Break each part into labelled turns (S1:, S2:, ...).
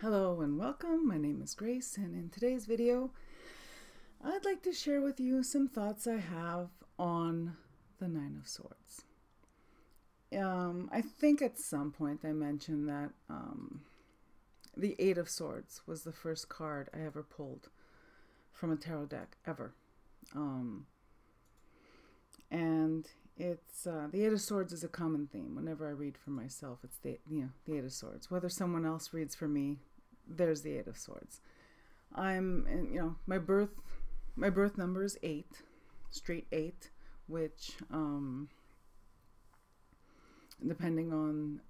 S1: Hello and welcome. My name is Grace, and in today's video, I'd like to share with you some thoughts I have on the Nine of Swords. I think at some point I mentioned that the Eight of Swords was the first card I ever pulled from a tarot deck ever. And it's the Eight of Swords is a common theme. Whenever I read for myself, it's the Eight of Swords. Whether someone else reads for me, there's the Eight of Swords. My birth number is 8, straight 8, which depending on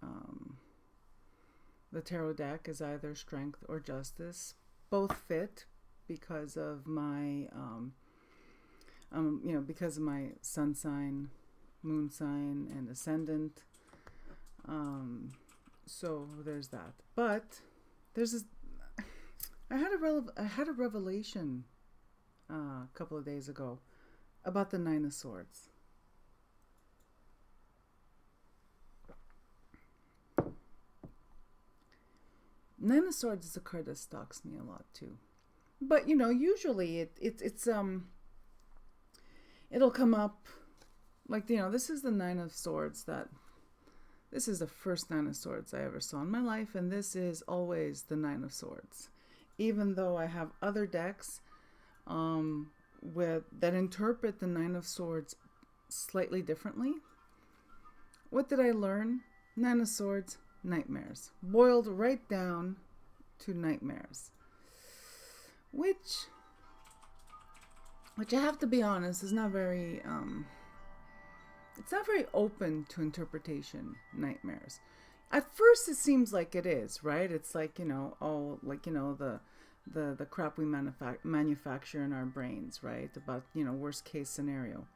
S1: the tarot deck is either strength or justice. Both fit because of my because of my sun sign, moon sign, and ascendant. So there's that. But there's this. I had a revelation a couple of days ago about the Nine of Swords. Nine of Swords is a card that stalks me a lot too. But usually it'll come up like, this is the Nine of Swords this is the first Nine of Swords I ever saw in my life, and this is always the Nine of Swords. Even though I have other decks that interpret the Nine of Swords slightly differently. What did I learn? Nine of Swords, nightmares. Boiled right down to nightmares. Which I have to be honest, is not very it's not very open to interpretation, nightmares. At first it seems like it is, right? It's like, the crap we manufacture in our brains, right? About, worst case scenario.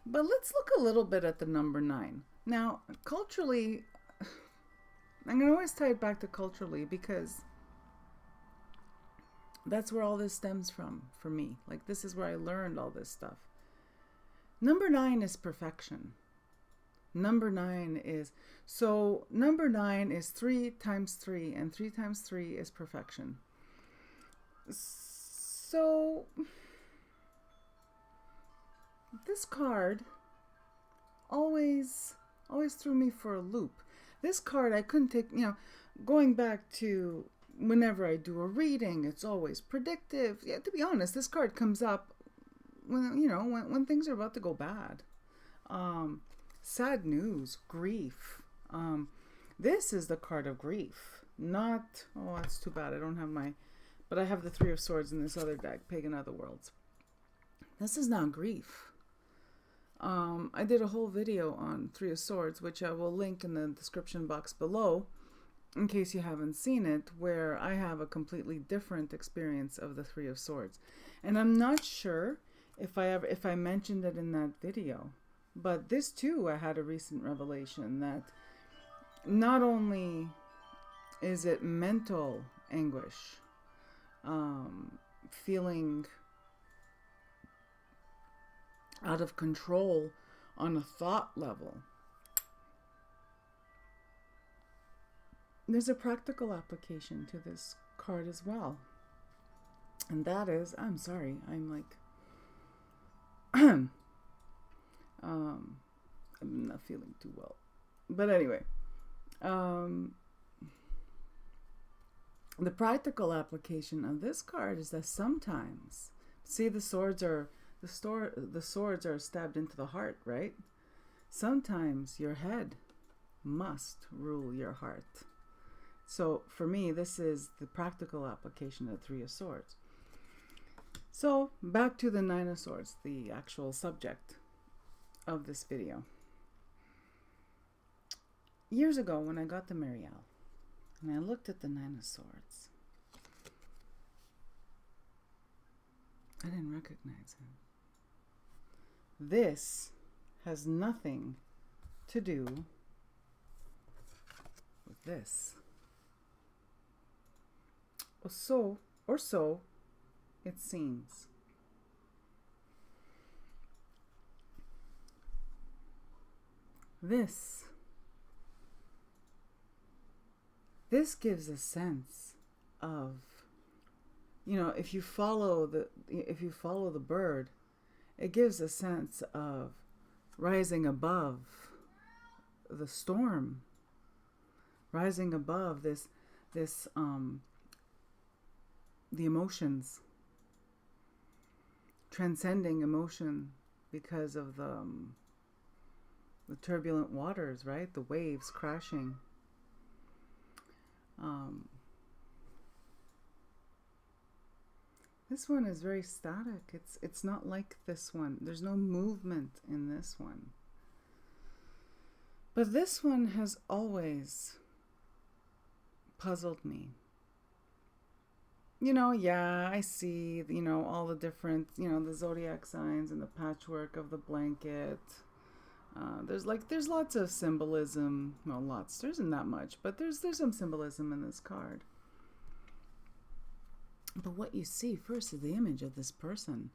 S1: But let's look a little bit at the number 9. Now, culturally, I'm going to always tie it back to culturally because that's where all this stems from for me. Like, this is where I learned all this stuff. Number 9 is perfection. Number 9 is 3 times 3, and 3 times 3 is perfection. So this card always threw me for a loop. This card I couldn't take, going back to whenever I do a reading, it's always predictive. Yeah, to be honest, this card comes up when things are about to go bad. Sad news, grief. This is the card of grief. Not, that's too bad. I don't have but I have the Three of Swords in this other deck, Pagan Otherworlds. This is not grief. I did a whole video on Three of Swords, which I will link in the description box below, in case you haven't seen it, where I have a completely different experience of the Three of Swords. And I'm not sure if I mentioned it in that video, but this too, I had a recent revelation that not only is it mental anguish, feeling out of control on a thought level, there's a practical application to this card as well. And that is, I'm sorry, I'm like, I'm not feeling too well. But anyway, the practical application of this card is that sometimes, see, the swords are stabbed into the heart, right? Sometimes your head must rule your heart. So for me, this is the practical application of the Three of Swords. So back to the Nine of Swords, the actual subject of this video. Years ago, when I got to Marielle, and I looked at the Nine of Swords, I didn't recognize him. This has nothing to do with this. So it seems. This gives a sense of, if you follow the bird, it gives a sense of rising above the storm, rising above this the emotions, transcending emotion because of the turbulent waters, right? The waves crashing. This one is very static. It's not like this one. There's no movement in this one. But this one has always puzzled me. I see, all the different, the zodiac signs and the patchwork of the blanket. There's lots of symbolism. Well, lots. There isn't that much, but there's some symbolism in this card. But what you see first is the image of this person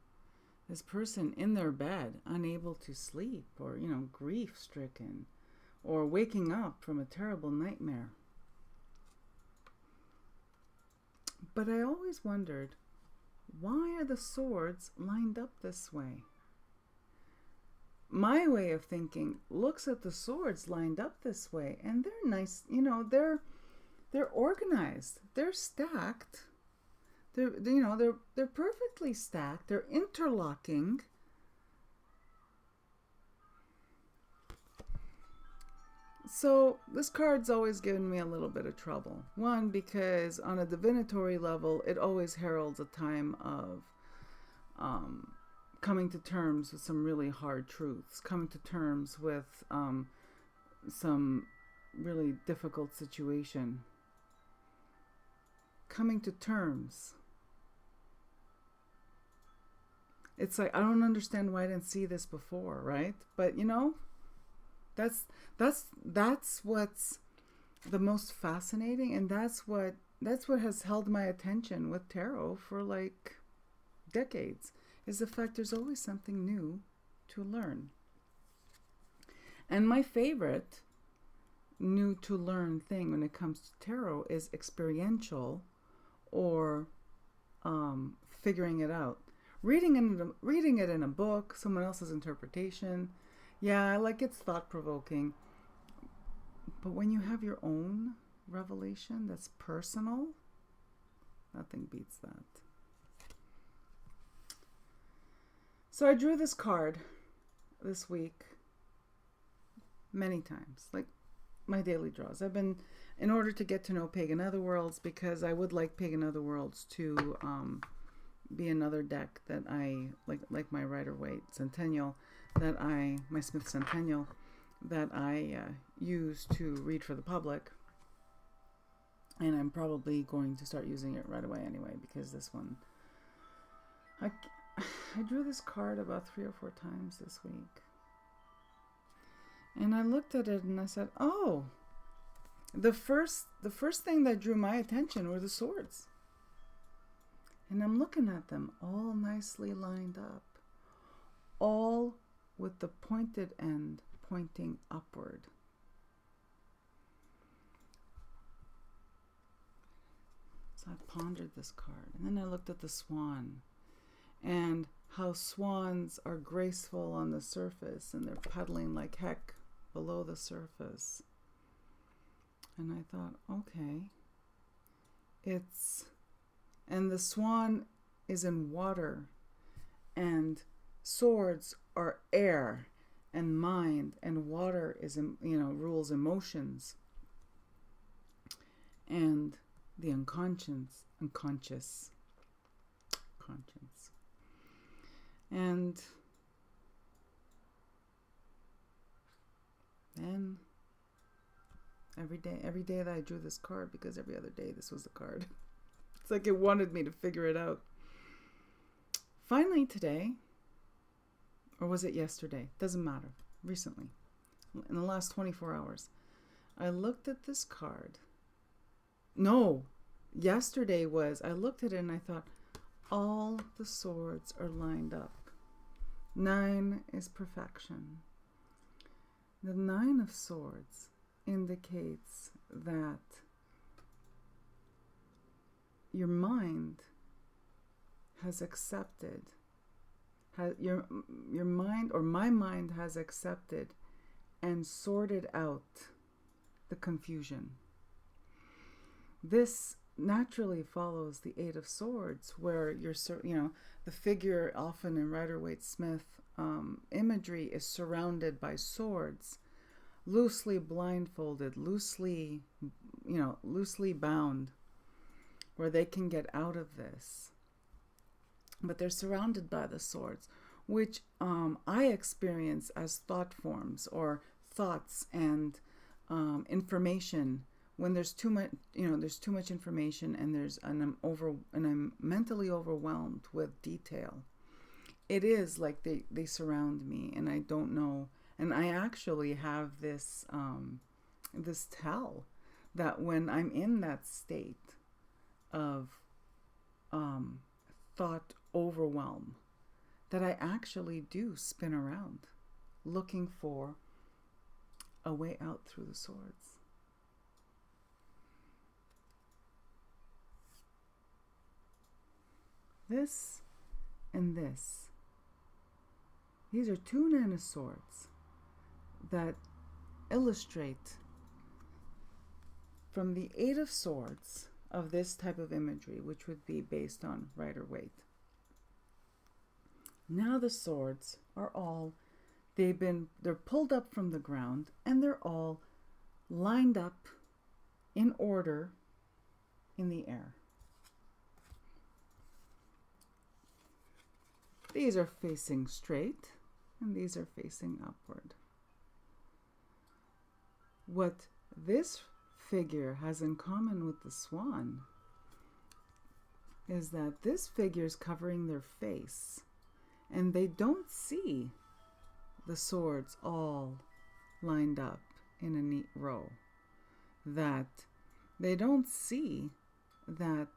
S1: in their bed, unable to sleep, or, grief-stricken, or waking up from a terrible nightmare. But I always wondered, why are the swords lined up this way? My way of thinking looks at the swords lined up this way, and they're nice, they're organized, they're stacked. They're perfectly stacked. They're interlocking. So this card's always given me a little bit of trouble. One, because on a divinatory level, it always heralds a time of coming to terms with some really hard truths, coming to terms with some really difficult situation, coming to terms. It's like, I don't understand why I didn't see this before, right? But that's what's the most fascinating, and that's what has held my attention with tarot for like decades, is the fact there's always something new to learn. And my favorite new to learn thing when it comes to tarot is experiential, or figuring it out. Reading it in a book, someone else's interpretation, yeah, like, it's thought-provoking. But when you have your own revelation that's personal, nothing beats that. So I drew this card this week many times, like my daily draws. In order to get to know Pagan Otherworlds, because I would like Pagan Otherworlds to be another deck that I like my Rider-Waite Centennial, my Smith Centennial, that I use to read for the public. And I'm probably going to start using it right away anyway, because this one, I drew this card about 3 or 4 times this week. And I looked at it and I said, oh, the first thing that drew my attention were the swords. And I'm looking at them all nicely lined up, all with the pointed end pointing upward. So I pondered this card, and then I looked at the swan, and how swans are graceful on the surface, and they're paddling like heck below the surface. And I thought, okay, and the swan is in water, and swords are air and mind, and water is, rules emotions and the unconscious. And then every day that I drew this card, because every other day this was the card. It's like it wanted me to figure it out. Finally today, or was it yesterday? Doesn't matter. Recently, in the last 24 hours, I looked at this card. No, yesterday I looked at it and I thought, all the swords are lined up. 9 is perfection. The 9 of Swords indicates that your mind has accepted, your mind or my mind has accepted and sorted out the confusion. This naturally follows the Eight of Swords, where the figure often in Rider-Waite-Smith imagery is surrounded by swords, loosely blindfolded, loosely bound, where they can get out of this. But they're surrounded by the swords, which I experience as thought forms or thoughts and information. When there's too much, there's too much information, and I'm mentally overwhelmed with detail. It is like they surround me, and I don't know. And I actually have this tell that when I'm in that state of thought overwhelm, that I actually do spin around looking for a way out through the swords. This and this. These are two Nine of Swords that illustrate from the Eight of Swords of this type of imagery, which would be based on Rider-Waite. Now the swords are all, they're pulled up from the ground, and they're all lined up in order in the air. These are facing straight, and these are facing upward. What this figure has in common with the swan is that this figure is covering their face, and they don't see the swords all lined up in a neat row. That they don't see that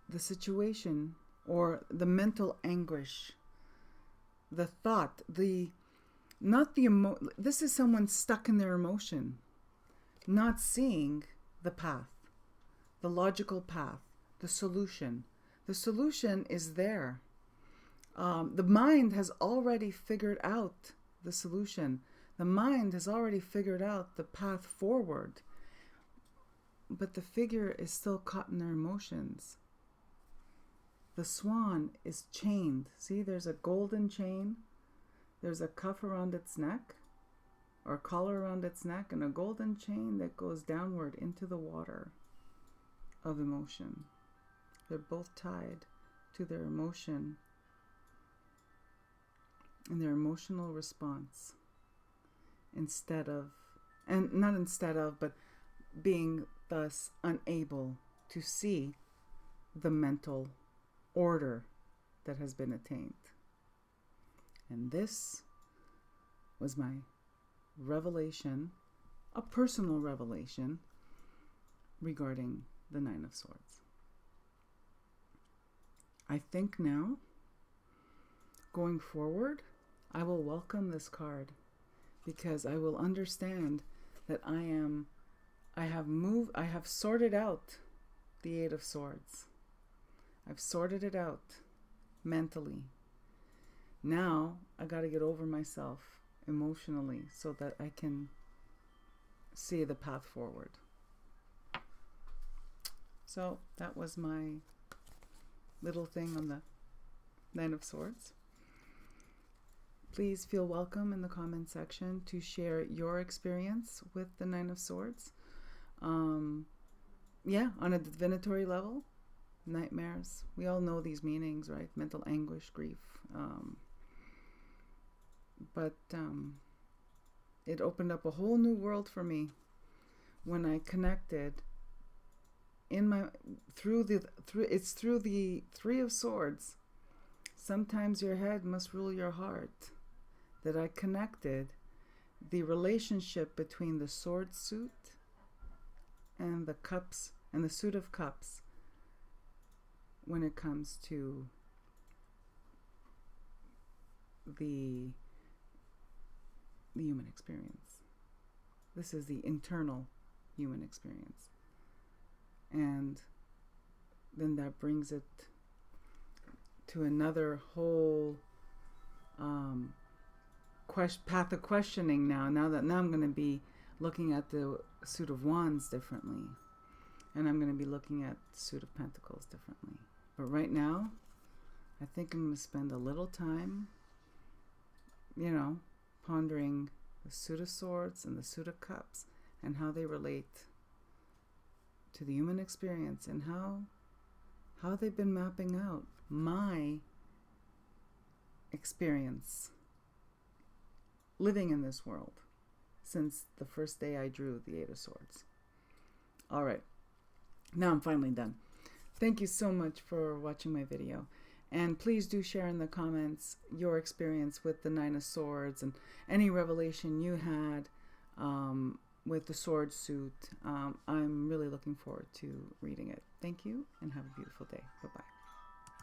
S1: the situation or the mental anguish, the thought, this is someone stuck in their emotion, not seeing the path, the logical path, the solution. The solution is there. The mind has already figured out the solution. The mind has already figured out the path forward. But the figure is still caught in their emotions. The swan is chained. See, there's a golden chain. There's a cuff around its neck, or a collar around its neck, and a golden chain that goes downward into the water of emotion. They're both tied to their emotion and their emotional response, but being thus unable to see the mental order that has been attained. And this was my revelation, a personal revelation regarding the Nine of Swords. I think now, going forward, I will welcome this card, because I will understand that I have sorted out the Eight of Swords. I've sorted it out mentally. Now I got to get over myself emotionally so that I can see the path forward. So that was my little thing on the Nine of Swords. Please feel welcome in the comment section to share your experience with the Nine of Swords. On a divinatory level, nightmares. We all know these meanings, right? Mental anguish, grief. But it opened up a whole new world for me when I connected through the Three of Swords. Sometimes your head must rule your heart. That I connected the relationship between the sword suit and the cups and the suit of cups when it comes to the human experience. This is the internal human experience. And then that brings it to another whole path of questioning now. Now I'm going to be looking at the suit of wands differently, and I'm going to be looking at the suit of pentacles differently. But right now, I think I'm going to spend a little time, pondering the suit of swords and the suit of cups and how they relate to the human experience, and how they've been mapping out my experience living in this world since the first day I drew the Eight of Swords. All right, now I'm finally done. Thank you so much for watching my video, and please do share in the comments your experience with the Nine of Swords and any revelation you had with the sword suit. I'm really looking forward to reading it. Thank you, and have a beautiful day.